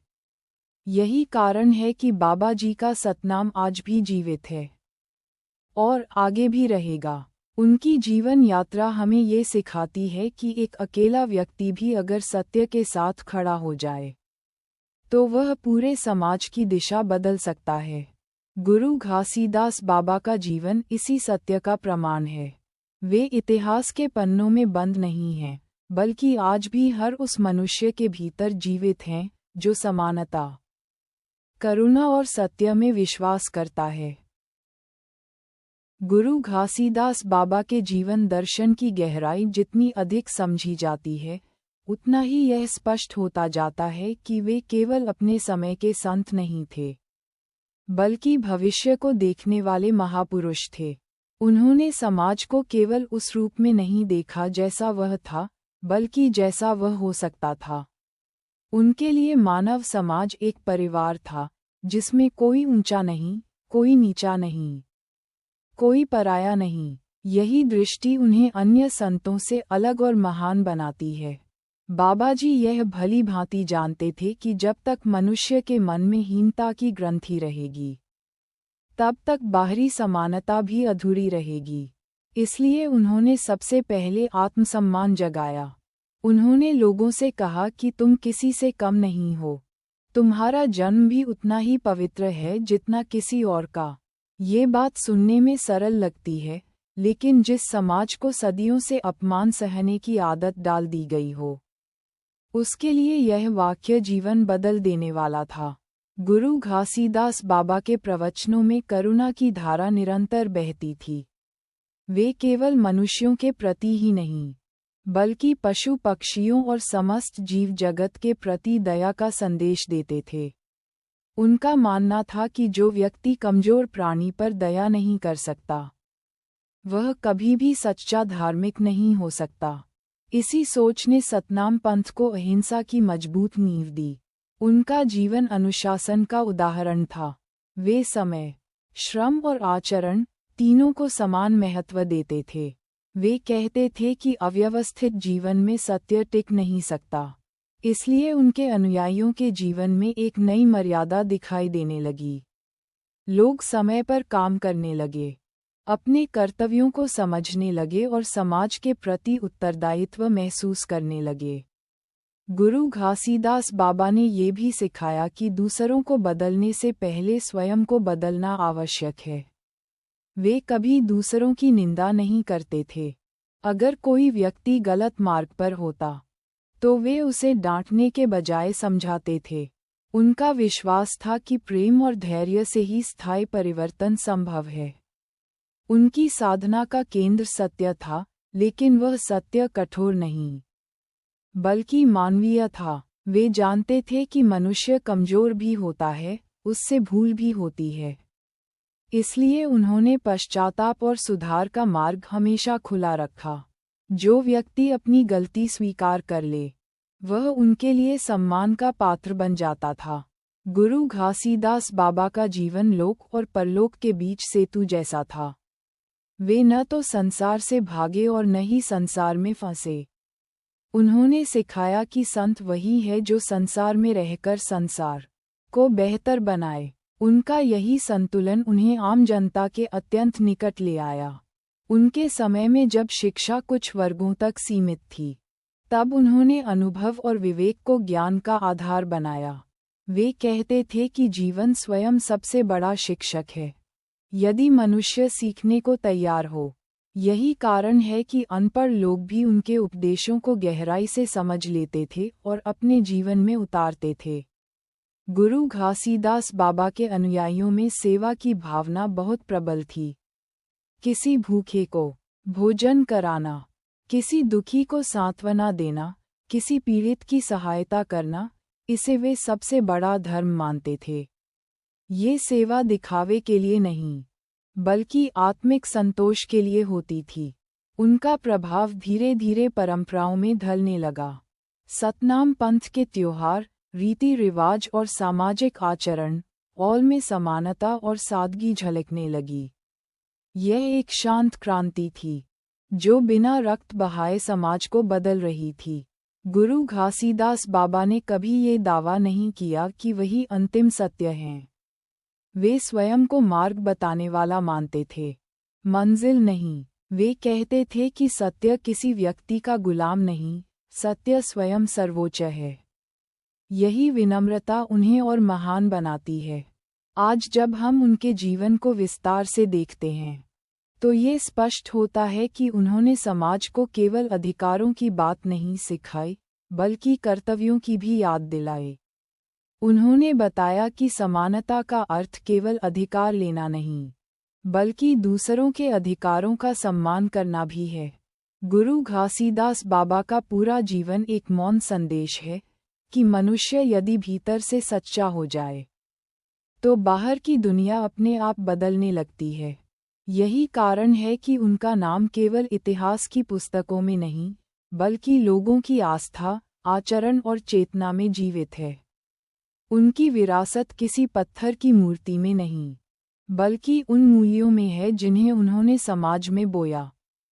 यही कारण है कि बाबा जी का सतनाम आज भी जीवित है और आगे भी रहेगा। उनकी जीवन यात्रा हमें ये सिखाती है कि एक अकेला व्यक्ति भी अगर सत्य के साथ खड़ा हो जाए, तो वह पूरे समाज की दिशा बदल सकता है। गुरु घासीदास बाबा का जीवन इसी सत्य का प्रमाण है। वे इतिहास के पन्नों में बंद नहीं हैं, बल्कि आज भी हर उस मनुष्य के भीतर जीवित हैं, जो समानता, करुणा और सत्य में विश्वास करता है। गुरु घासीदास बाबा के जीवन दर्शन की गहराई जितनी अधिक समझी जाती है, उतना ही यह स्पष्ट होता जाता है कि वे केवल अपने समय के संत नहीं थे, बल्कि भविष्य को देखने वाले महापुरुष थे। उन्होंने समाज को केवल उस रूप में नहीं देखा जैसा वह था, बल्कि जैसा वह हो सकता था। उनके लिए मानव समाज एक परिवार था, जिसमें कोई ऊंचा नहीं, कोई नीचा नहीं, कोई पराया नहीं। यही दृष्टि उन्हें अन्य संतों से अलग और महान बनाती है। बाबा जी यह भली भांति जानते थे कि जब तक मनुष्य के मन में हीनता की ग्रंथि रहेगी, तब तक बाहरी समानता भी अधूरी रहेगी। इसलिए उन्होंने सबसे पहले आत्मसम्मान जगाया। उन्होंने लोगों से कहा कि तुम किसी से कम नहीं हो, तुम्हारा जन्म भी उतना ही पवित्र है जितना किसी और का। ये बात सुनने में सरल लगती है, लेकिन जिस समाज को सदियों से अपमान सहने की आदत डाल दी गई हो, उसके लिए यह वाक्य जीवन बदल देने वाला था। गुरु घासीदास बाबा के प्रवचनों में करुणा की धारा निरंतर बहती थी। वे केवल मनुष्यों के प्रति ही नहीं, बल्कि पशु पक्षियों और समस्त जीव जगत के प्रति दया का संदेश देते थे। उनका मानना था कि जो व्यक्ति कमजोर प्राणी पर दया नहीं कर सकता, वह कभी भी सच्चा धार्मिक नहीं हो सकता। इसी सोच ने सतनाम पंथ को अहिंसा की मजबूत नींव दी। उनका जीवन अनुशासन का उदाहरण था। वे समय, श्रम और आचरण तीनों को समान महत्व देते थे। वे कहते थे कि अव्यवस्थित जीवन में सत्य टिक नहीं सकता। इसलिए उनके अनुयायियों के जीवन में एक नई मर्यादा दिखाई देने लगी। लोग समय पर काम करने लगे, अपने कर्तव्यों को समझने लगे और समाज के प्रति उत्तरदायित्व महसूस करने लगे। गुरु घासीदास बाबा ने ये भी सिखाया कि दूसरों को बदलने से पहले स्वयं को बदलना आवश्यक है। वे कभी दूसरों की निंदा नहीं करते थे। अगर कोई व्यक्ति गलत मार्ग पर होता, तो वे उसे डांटने के बजाय समझाते थे। उनका विश्वास था कि प्रेम और धैर्य से ही स्थायी परिवर्तन संभव है। उनकी साधना का केंद्र सत्य था, लेकिन वह सत्य कठोर नहीं, बल्कि मानवीय था। वे जानते थे कि मनुष्य कमजोर भी होता है, उससे भूल भी होती है। इसलिए उन्होंने पश्चाताप और सुधार का मार्ग हमेशा खुला रखा। जो व्यक्ति अपनी गलती स्वीकार कर ले, वह उनके लिए सम्मान का पात्र बन जाता था। गुरु घासीदास बाबा का जीवन लोक और परलोक के बीच सेतु जैसा था। वे न तो संसार से भागे और न ही संसार में फंसे। उन्होंने सिखाया कि संत वही है जो संसार में रहकर संसार को बेहतर बनाए। उनका यही संतुलन उन्हें आम जनता के अत्यंत निकट ले आया। उनके समय में जब शिक्षा कुछ वर्गों तक सीमित थी, तब उन्होंने अनुभव और विवेक को ज्ञान का आधार बनाया। वे कहते थे कि जीवन स्वयं सबसे बड़ा शिक्षक है, यदि मनुष्य सीखने को तैयार हो। यही कारण है कि अनपढ़ लोग भी उनके उपदेशों को गहराई से समझ लेते थे और अपने जीवन में उतारते थे। गुरु घासीदास बाबा के अनुयायियों में सेवा की भावना बहुत प्रबल थी। किसी भूखे को भोजन कराना, किसी दुखी को सांत्वना देना, किसी पीड़ित की सहायता करना, इसे वे सबसे बड़ा धर्म मानते थे। ये सेवा दिखावे के लिए नहीं, बल्कि आत्मिक संतोष के लिए होती थी। उनका प्रभाव धीरे धीरे परंपराओं में ढलने लगा। सतनाम पंथ के त्योहार, रीति रिवाज और सामाजिक आचरण ऑल में समानता और सादगी झलकने लगी। यह एक शांत क्रांति थी, जो बिना रक्त बहाए समाज को बदल रही थी। गुरु घासीदास बाबा ने कभी ये दावा नहीं किया कि वही अंतिम सत्य हैं। वे स्वयं को मार्ग बताने वाला मानते थे, मंजिल नहीं। वे कहते थे कि सत्य किसी व्यक्ति का गुलाम नहीं, सत्य स्वयं सर्वोच्च है। यही विनम्रता उन्हें और महान बनाती है। आज जब हम उनके जीवन को विस्तार से देखते हैं, तो ये स्पष्ट होता है कि उन्होंने समाज को केवल अधिकारों की बात नहीं सिखाई, बल्कि कर्तव्यों की भी याद दिलाई। उन्होंने बताया कि समानता का अर्थ केवल अधिकार लेना नहीं, बल्कि दूसरों के अधिकारों का सम्मान करना भी है। गुरु घासीदास बाबा का पूरा जीवन एक मौन संदेश है कि मनुष्य यदि भीतर से सच्चा हो जाए, तो बाहर की दुनिया अपने आप बदलने लगती है। यही कारण है कि उनका नाम केवल इतिहास की पुस्तकों में नहीं, बल्कि लोगों की आस्था, आचरण और चेतना में जीवित है। उनकी विरासत किसी पत्थर की मूर्ति में नहीं, बल्कि उन मूल्यों में है जिन्हें उन्होंने समाज में बोया।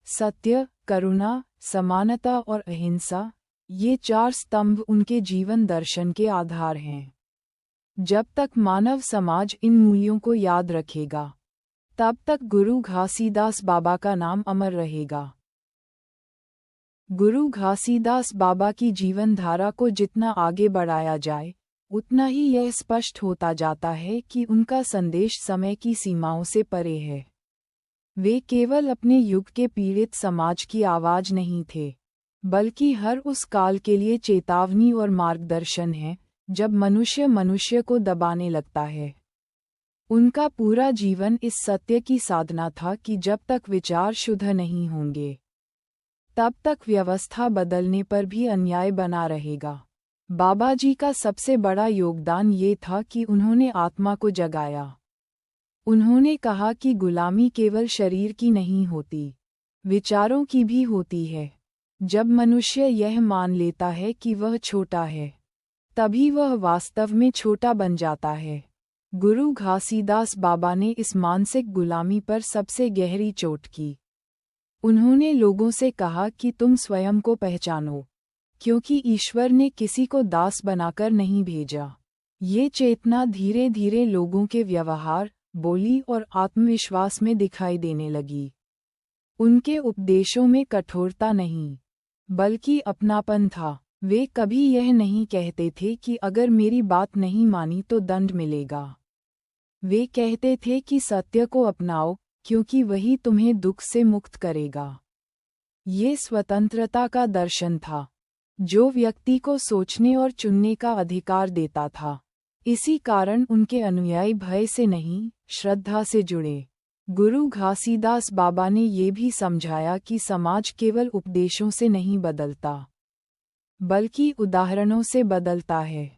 सत्य, करुणा, समानता और अहिंसा, ये 4 स्तंभ उनके जीवन दर्शन के आधार हैं। जब तक मानव समाज इन मूल्यों को याद रखेगा, तब तक गुरु घासीदास बाबा का नाम अमर रहेगा। गुरु घासीदास बाबा की जीवन धारा को जितना आगे बढ़ाया जाए, उतना ही यह स्पष्ट होता जाता है कि उनका संदेश समय की सीमाओं से परे है। वे केवल अपने युग के पीड़ित समाज की आवाज नहीं थे, बल्कि हर उस काल के लिए चेतावनी और मार्गदर्शन है, जब मनुष्य मनुष्य को दबाने लगता है। उनका पूरा जीवन इस सत्य की साधना था कि जब तक विचार शुद्ध नहीं होंगे, तब तक व्यवस्था बदलने पर भी अन्याय बना रहेगा। बाबा जी का सबसे बड़ा योगदान ये था कि उन्होंने आत्मा को जगाया। उन्होंने कहा कि गुलामी केवल शरीर की नहीं होती, विचारों की भी होती है। जब मनुष्य यह मान लेता है कि वह छोटा है, तभी वह वास्तव में छोटा बन जाता है। गुरु घासीदास बाबा ने इस मानसिक गुलामी पर सबसे गहरी चोट की। उन्होंने लोगों से कहा कि तुम स्वयं को पहचानो, क्योंकि ईश्वर ने किसी को दास बनाकर नहीं भेजा। ये चेतना धीरे धीरे लोगों के व्यवहार, बोली और आत्मविश्वास में दिखाई देने लगी। उनके उपदेशों में कठोरता नहीं, बल्कि अपनापन था। वे कभी यह नहीं कहते थे कि अगर मेरी बात नहीं मानी तो दंड मिलेगा। वे कहते थे कि सत्य को अपनाओ, क्योंकि वही तुम्हें दुख से मुक्त करेगा। ये स्वतंत्रता का दर्शन था, जो व्यक्ति को सोचने और चुनने का अधिकार देता था। इसी कारण उनके अनुयायी भय से नहीं, श्रद्धा से जुड़े। गुरु घासीदास बाबा ने ये भी समझाया कि समाज केवल उपदेशों से नहीं बदलता, बल्कि उदाहरणों से बदलता है।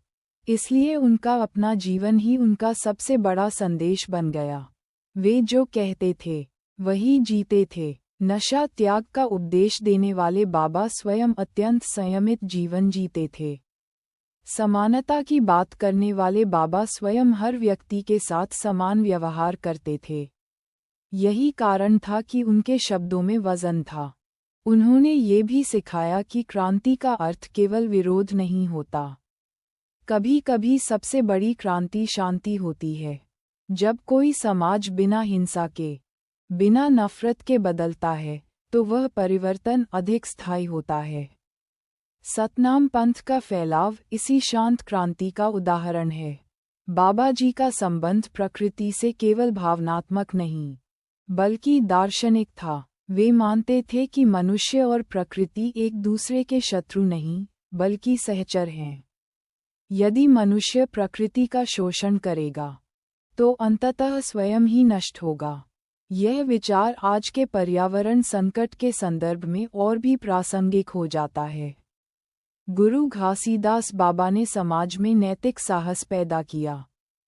इसलिए उनका अपना जीवन ही उनका सबसे बड़ा संदेश बन गया। वे जो कहते थे, वही जीते थे। नशा त्याग का उपदेश देने वाले बाबा स्वयं अत्यंत संयमित जीवन जीते थे। समानता की बात करने वाले बाबा स्वयं हर व्यक्ति के साथ समान व्यवहार करते थे। यही कारण था कि उनके शब्दों में वजन था। उन्होंने ये भी सिखाया कि क्रांति का अर्थ केवल विरोध नहीं होता। कभी कभी सबसे बड़ी क्रांति शांति होती है। जब कोई समाज बिना हिंसा के, बिना नफरत के बदलता है, तो वह परिवर्तन अधिक स्थायी होता है। सतनाम पंथ का फैलाव इसी शांत क्रांति का उदाहरण है। बाबा जी का संबंध प्रकृति से केवल भावनात्मक नहीं, बल्कि दार्शनिक था। वे मानते थे कि मनुष्य और प्रकृति एक दूसरे के शत्रु नहीं, बल्कि सहचर हैं। यदि मनुष्य प्रकृति का शोषण करेगा, तो अंततः स्वयं ही नष्ट होगा। यह विचार आज के पर्यावरण संकट के संदर्भ में और भी प्रासंगिक हो जाता है। गुरु घासीदास बाबा ने समाज में नैतिक साहस पैदा किया।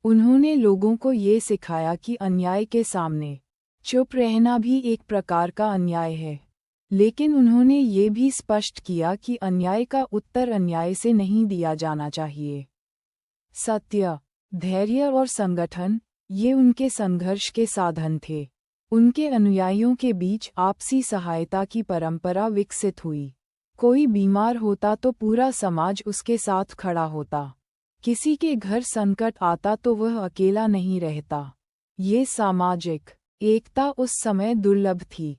उन्होंने लोगों को ये सिखाया कि अन्याय के सामने चुप रहना भी एक प्रकार का अन्याय है। लेकिन उन्होंने ये भी स्पष्ट किया कि अन्याय का उत्तर अन्याय से नहीं दिया जाना चाहिए। सत्य, धैर्य और संगठन, ये उनके संघर्ष के साधन थे। उनके अनुयायियों के बीच आपसी सहायता की परंपरा विकसित हुई। कोई बीमार होता तो पूरा समाज उसके साथ खड़ा होता। किसी के घर संकट आता तो वह अकेला नहीं रहता। ये सामाजिक एकता उस समय दुर्लभ थी,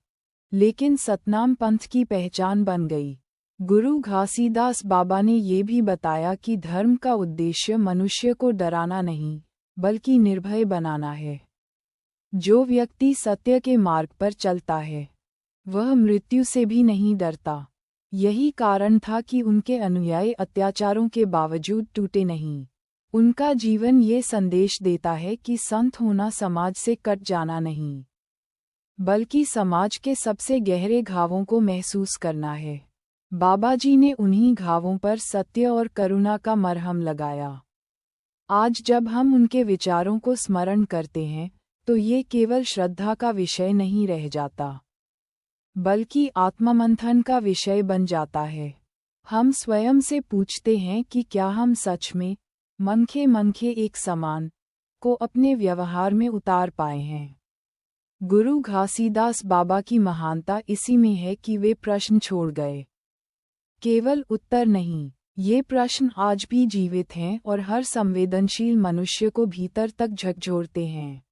लेकिन सतनाम पंथ की पहचान बन गई। गुरु घासीदास बाबा ने ये भी बताया कि धर्म का उद्देश्य मनुष्य को डराना नहीं, बल्कि निर्भय बनाना है। जो व्यक्ति सत्य के मार्ग पर चलता है, वह मृत्यु से भी नहीं डरता। यही कारण था कि उनके अनुयायी अत्याचारों के बावजूद टूटे नहीं। उनका जीवन ये संदेश देता है कि संत होना समाज से कट जाना नहीं, बल्कि समाज के सबसे गहरे घावों को महसूस करना है। बाबा जी ने उन्हीं घावों पर सत्य और करुणा का मरहम लगाया। आज जब हम उनके विचारों को स्मरण करते हैं, तो ये केवल श्रद्धा का विषय नहीं रह जाता, बल्कि आत्ममंथन का विषय बन जाता है। हम स्वयं से पूछते हैं कि क्या हम सच में मनखे मनखे एक समान को अपने व्यवहार में उतार पाए हैं। गुरु घासीदास बाबा की महानता इसी में है कि वे प्रश्न छोड़ गए, केवल उत्तर नहीं। ये प्रश्न आज भी जीवित हैं और हर संवेदनशील मनुष्य को भीतर तक झकझोरते हैं।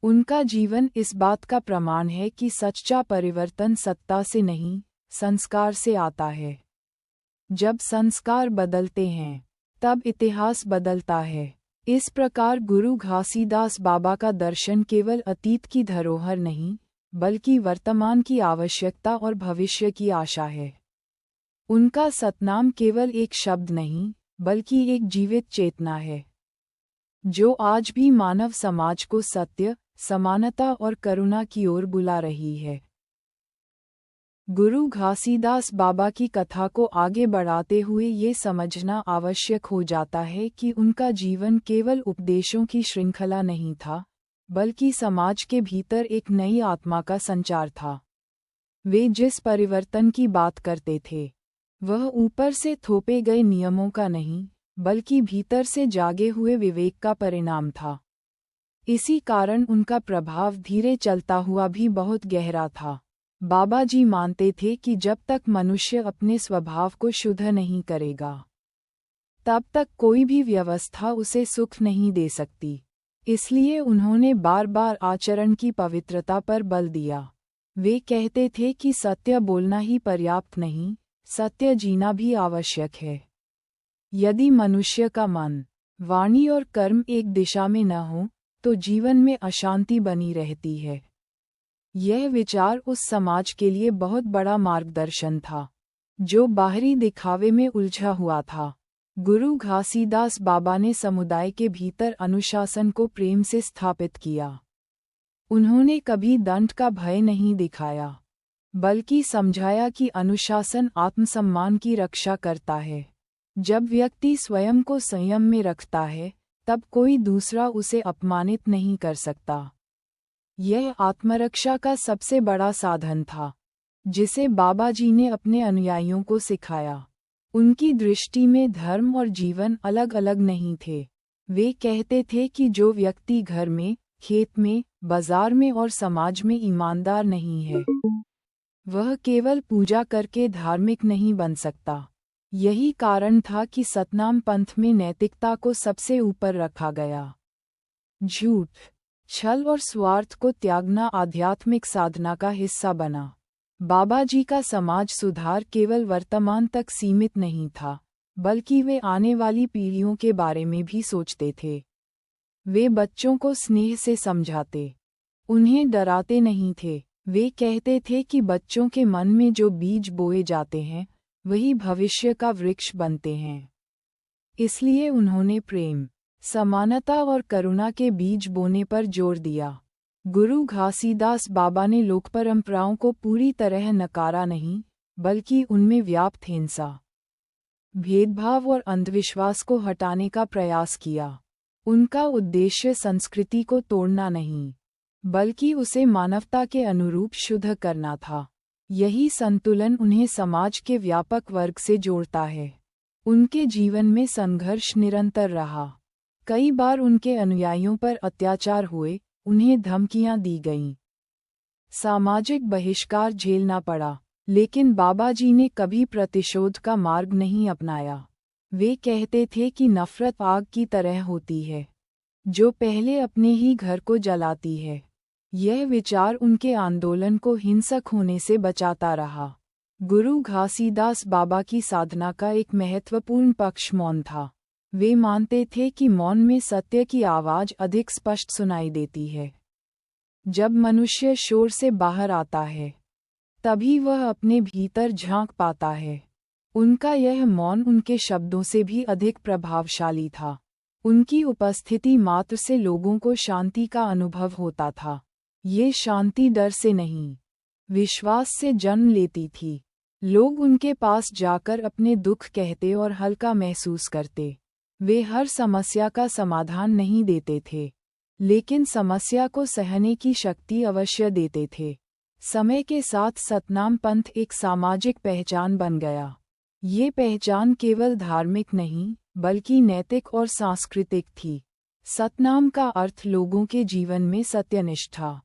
उनका जीवन इस बात का प्रमाण है कि सच्चा परिवर्तन सत्ता से नहीं, संस्कार से आता है। जब संस्कार बदलते हैं, तब इतिहास बदलता है। इस प्रकार गुरु घासीदास बाबा का दर्शन केवल अतीत की धरोहर नहीं, बल्कि वर्तमान की आवश्यकता और भविष्य की आशा है। उनका सतनाम केवल एक शब्द नहीं, बल्कि एक जीवित चेतना है, जो आज भी मानव समाज को सत्य, समानता और करुणा की ओर बुला रही है। गुरु घासीदास बाबा की कथा को आगे बढ़ाते हुए ये समझना आवश्यक हो जाता है कि उनका जीवन केवल उपदेशों की श्रृंखला नहीं था, बल्कि समाज के भीतर एक नई आत्मा का संचार था। वे जिस परिवर्तन की बात करते थे, वह ऊपर से थोपे गए नियमों का नहीं, बल्कि भीतर से जागे हुए विवेक का परिणाम था। इसी कारण उनका प्रभाव धीरे चलता हुआ भी बहुत गहरा था। बाबा जी मानते थे कि जब तक मनुष्य अपने स्वभाव को शुद्ध नहीं करेगा, तब तक कोई भी व्यवस्था उसे सुख नहीं दे सकती। इसलिए उन्होंने बार बार आचरण की पवित्रता पर बल दिया। वे कहते थे कि सत्य बोलना ही पर्याप्त नहीं, सत्य जीना भी आवश्यक है। यदि मनुष्य का मन, वाणी और कर्म एक दिशा में न हो, तो जीवन में अशांति बनी रहती है। यह विचार उस समाज के लिए बहुत बड़ा मार्गदर्शन था, जो बाहरी दिखावे में उलझा हुआ था। गुरु घासीदास बाबा ने समुदाय के भीतर अनुशासन को प्रेम से स्थापित किया। उन्होंने कभी दंड का भय नहीं दिखाया, बल्कि समझाया कि अनुशासन आत्मसम्मान की रक्षा करता है। जब व्यक्ति स्वयं को संयम में रखता है, तब कोई दूसरा उसे अपमानित नहीं कर सकता। यह आत्मरक्षा का सबसे बड़ा साधन था, जिसे बाबा जी ने अपने अनुयायियों को सिखाया। उनकी दृष्टि में धर्म और जीवन अलग अलग नहीं थे। वे कहते थे कि जो व्यक्ति घर में, खेत में, बाजार में और समाज में ईमानदार नहीं है, वह केवल पूजा करके धार्मिक नहीं बन सकता। यही कारण था कि सतनाम पंथ में नैतिकता को सबसे ऊपर रखा गया। झूठ, छल और स्वार्थ को त्यागना आध्यात्मिक साधना का हिस्सा बना। बाबा जी का समाज सुधार केवल वर्तमान तक सीमित नहीं था, बल्कि वे आने वाली पीढ़ियों के बारे में भी सोचते थे। वे बच्चों को स्नेह से समझाते, उन्हें डराते नहीं थे। वे कहते थे कि बच्चों के मन में जो बीज बोए जाते हैं, वही भविष्य का वृक्ष बनते हैं। इसलिए उन्होंने प्रेम, समानता और करुणा के बीज बोने पर जोर दिया। गुरु घासीदास बाबा ने लोक परंपराओं को पूरी तरह नकारा नहीं, बल्कि उनमें व्याप्त हिंसा, भेदभाव और अंधविश्वास को हटाने का प्रयास किया। उनका उद्देश्य संस्कृति को तोड़ना नहीं, बल्कि उसे मानवता के अनुरूप शुद्ध करना था। यही संतुलन उन्हें समाज के व्यापक वर्ग से जोड़ता है। उनके जीवन में संघर्ष निरंतर रहा। कई बार उनके अनुयायियों पर अत्याचार हुए, उन्हें धमकियां दी गईं, सामाजिक बहिष्कार झेलना पड़ा, लेकिन बाबा जी ने कभी प्रतिशोध का मार्ग नहीं अपनाया। वे कहते थे कि नफरत आग की तरह होती है, जो पहले अपने ही घर को जलाती है। यह विचार उनके आंदोलन को हिंसक होने से बचाता रहा। गुरु घासीदास बाबा की साधना का एक महत्वपूर्ण पक्ष मौन था। वे मानते थे कि मौन में सत्य की आवाज अधिक स्पष्ट सुनाई देती है। जब मनुष्य शोर से बाहर आता है, तभी वह अपने भीतर झांक पाता है। उनका यह मौन उनके शब्दों से भी अधिक प्रभावशाली था। उनकी उपस्थिति मात्र से लोगों को शांति का अनुभव होता था। ये शांति डर से नहीं, विश्वास से जन्म लेती थी। लोग उनके पास जाकर अपने दुख कहते और हल्का महसूस करते। वे हर समस्या का समाधान नहीं देते थे, लेकिन समस्या को सहने की शक्ति अवश्य देते थे। समय के साथ सतनाम पंथ एक सामाजिक पहचान बन गया। ये पहचान केवल धार्मिक नहीं, बल्कि नैतिक और सांस्कृतिक थी। सतनाम का अर्थ लोगों के जीवन में सत्यनिष्ठा,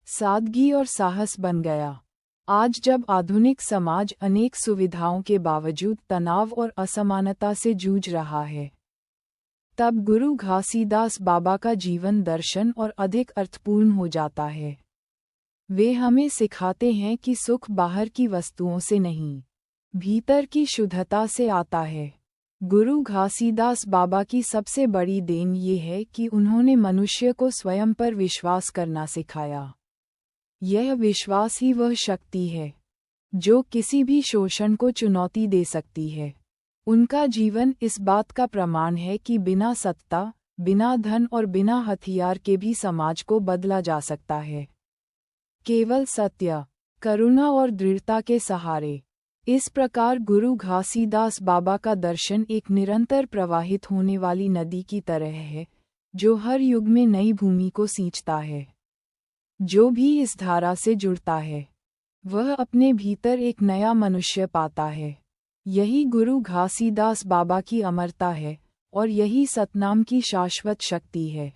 सादगी और साहस बन गया। आज जब आधुनिक समाज अनेक सुविधाओं के बावजूद तनाव और असमानता से जूझ रहा है, तब गुरु घासीदास बाबा का जीवन दर्शन और अधिक अर्थपूर्ण हो जाता है। वे हमें सिखाते हैं कि सुख बाहर की वस्तुओं से नहीं, भीतर की शुद्धता से आता है। गुरु घासीदास बाबा की सबसे बड़ी देन ये है कि उन्होंने मनुष्य को स्वयं पर विश्वास करना सिखाया। यह विश्वास ही वह शक्ति है जो किसी भी शोषण को चुनौती दे सकती है। उनका जीवन इस बात का प्रमाण है कि बिना सत्ता, बिना धन और बिना हथियार के भी समाज को बदला जा सकता है। केवल सत्य, करुणा और दृढ़ता के सहारे। इस प्रकार गुरु घासीदास बाबा का दर्शन एक निरंतर प्रवाहित होने वाली नदी की तरह है, जो हर युग में नई भूमि को सींचता है। जो भी इस धारा से जुड़ता है, वह अपने भीतर एक नया मनुष्य पाता है। यही गुरु घासीदास बाबा की अमरता है, और यही सतनाम की शाश्वत शक्ति है।